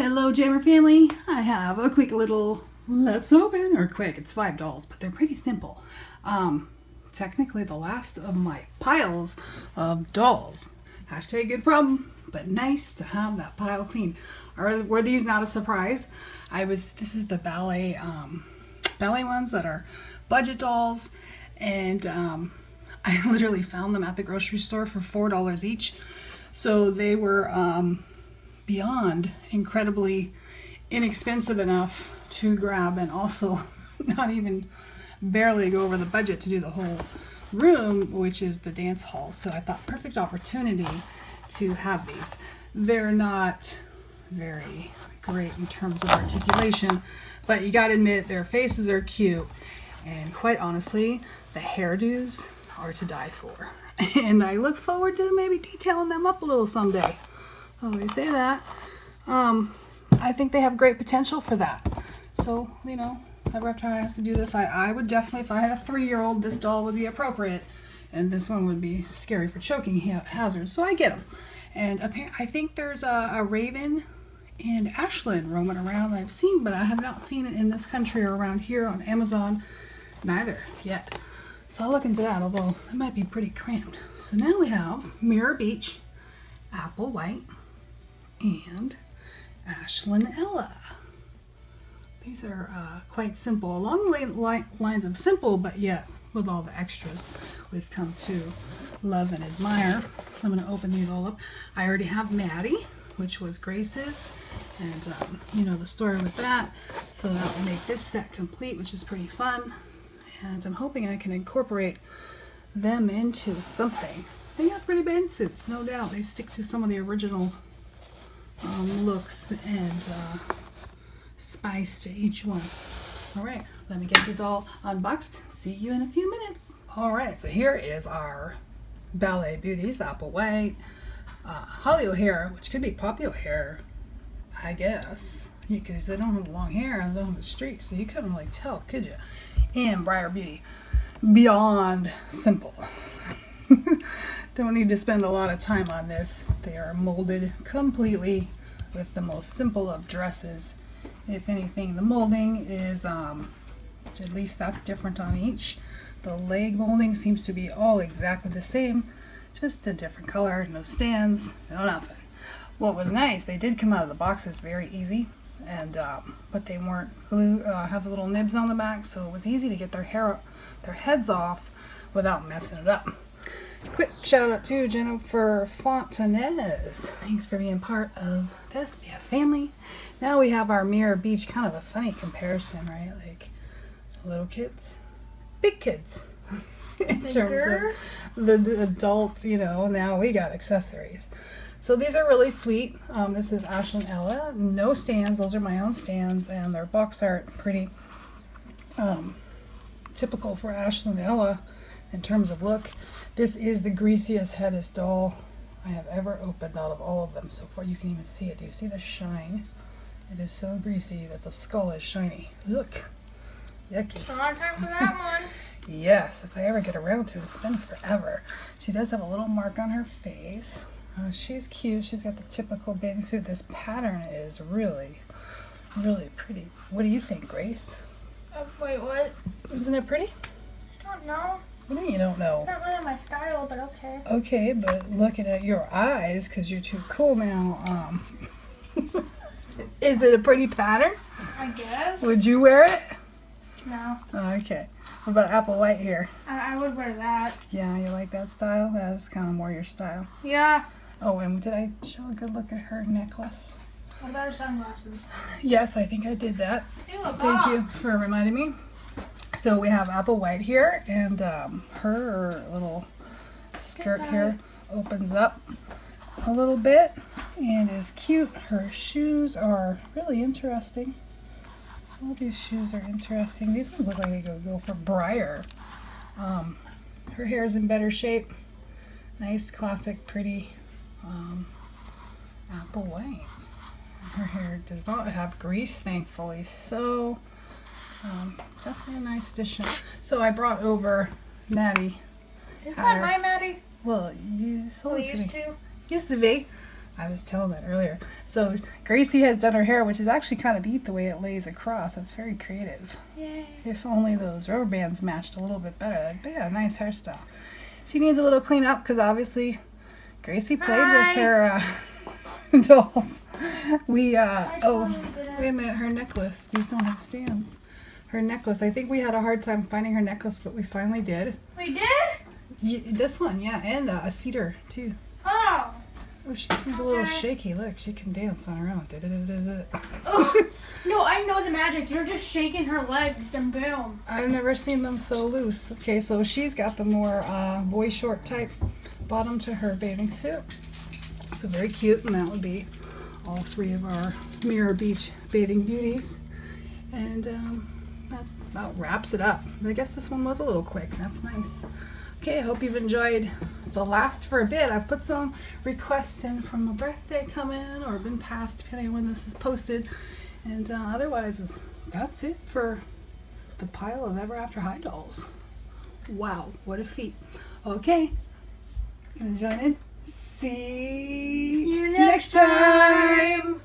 Hello Jammer family, I have a quick little let's open, or quick, it's $5, but they're pretty simple. Technically the last of my piles of dolls. Hashtag good problem, but nice to have that pile clean. Were these not a surprise? This is the ballet ones that are budget dolls, and I literally found them at the grocery store for $4 each. So they were beyond incredibly inexpensive enough to grab, and also not even barely go over the budget to do the whole room, which is the dance hall. So I thought perfect opportunity to have these. They're not very great in terms of articulation, but you gotta admit their faces are cute, and quite honestly the hairdos are to die for. And I look forward to maybe detailing them up a little someday. Oh, they say that. I think they have great potential for that. So, you know, every time I have to do this, I would definitely, if I had a 3-year-old, this doll would be appropriate. And this one would be scary for choking hazards. So I get them. And I think there's a Raven and Ashlynn roaming around that I've seen, but I have not seen it in this country or around here on Amazon. Neither yet. So I'll look into that, although it might be pretty cramped. So now we have Mirror Beach, Apple White, and Ashlynn Ella. These are quite simple, along the lines of simple, but yet with all the extras we've come to love and admire. So I'm going to open these all up. I already have Maddie, which was Grace's, and you know the story with that. So that will make this set complete, which is pretty fun. And I'm hoping I can incorporate them into something. They got pretty band suits, no doubt. They stick to some of the original looks and spice to each one. All right, let me get these all unboxed. See you in a few minutes. All right, so here is our Ballet Beauties, Apple White, Holly O'Hare, which could be Poppy O'Hare, I guess, because they don't have long hair and they don't have a streak, so you couldn't really tell, could you? And Briar Beauty, beyond simple. Don't need to spend a lot of time on this. They are molded completely with the most simple of dresses. If anything, the molding is, at least that's different on each. The leg molding seems to be all exactly the same, just a different color, no stands, no nothing. What was nice, they did come out of the boxes very easy, and but they weren't glued, have the little nibs on the back, so it was easy to get their heads off without messing it up. Quick shout out to Jennifer Fontanez. Thanks for being part of the SBF family. Now we have our Mirror Beach, kind of a funny comparison, right? Like little kids, big kids. In terms of the adults, you know, now we got accessories. So these are really sweet. This is Ashlynn Ella. No stands. Those are my own stands, and their box art pretty typical for Ashlynn Ella in terms of look. This is the greasiest, headiest doll I have ever opened out of all of them so far. You can even see it. Do you see the shine? It is so greasy that the skull is shiny. Look. Yucky. It's a long time for that one. Yes, if I ever get around to it. It's been forever. She does have a little mark on her face. She's cute. She's got the typical bathing suit. This pattern is really, really pretty. What do you think, Grace? Wait, what? Isn't it pretty? I don't know. What do you don't know? It's not really my style, but okay. Okay, but looking at your eyes, because you're too cool now, is it a pretty pattern? I guess. Would you wear it? No. Okay. What about Apple White here? I would wear that. Yeah, you like that style? That's kind of more your style. Yeah. Oh, and did I show a good look at her necklace? What about her sunglasses? Yes, I think I did that. Ew, Thank you for reminding me. So we have Apple White here, and her little skirt here opens up a little bit and is cute. Her shoes are really interesting. All these shoes are interesting. These ones look like they go for Briar. Her hair is in better shape. Nice, classic, pretty Apple White. Her hair does not have grease, thankfully, so definitely a nice addition. So I brought over Maddie. Is that my Maddie? Well, you sold it to me. Used to? Used to be. I was telling that earlier. So Gracie has done her hair, which is actually kind of neat the way it lays across. It's very creative. Yay. If only those rubber bands matched a little bit better, that'd be a nice hairstyle. She needs a little cleanup because obviously Gracie played with her dolls. We, oh, wait a minute, her necklace. These don't have stands. Her necklace. I think we had a hard time finding her necklace, but we finally did. We did? This one, yeah, and a cedar too. Oh. Oh, she seems a little shaky. Look, she can dance on her own. Da-da-da-da-da. Oh. No, I know the magic. You're just shaking her legs, then boom. I've never seen them so loose. Okay, so she's got the more boy short type bottom to her bathing suit. So very cute, and that would be all three of our Mirror Beach bathing beauties. And that about wraps it up. I guess this one was a little quick. That's nice. Okay, I hope you've enjoyed the last for a bit. I've put some requests in from a birthday coming or been past, depending on when this is posted. And otherwise, that's it for the pile of Ever After High dolls. Wow, what a feat. Okay, gonna join in. See you next time.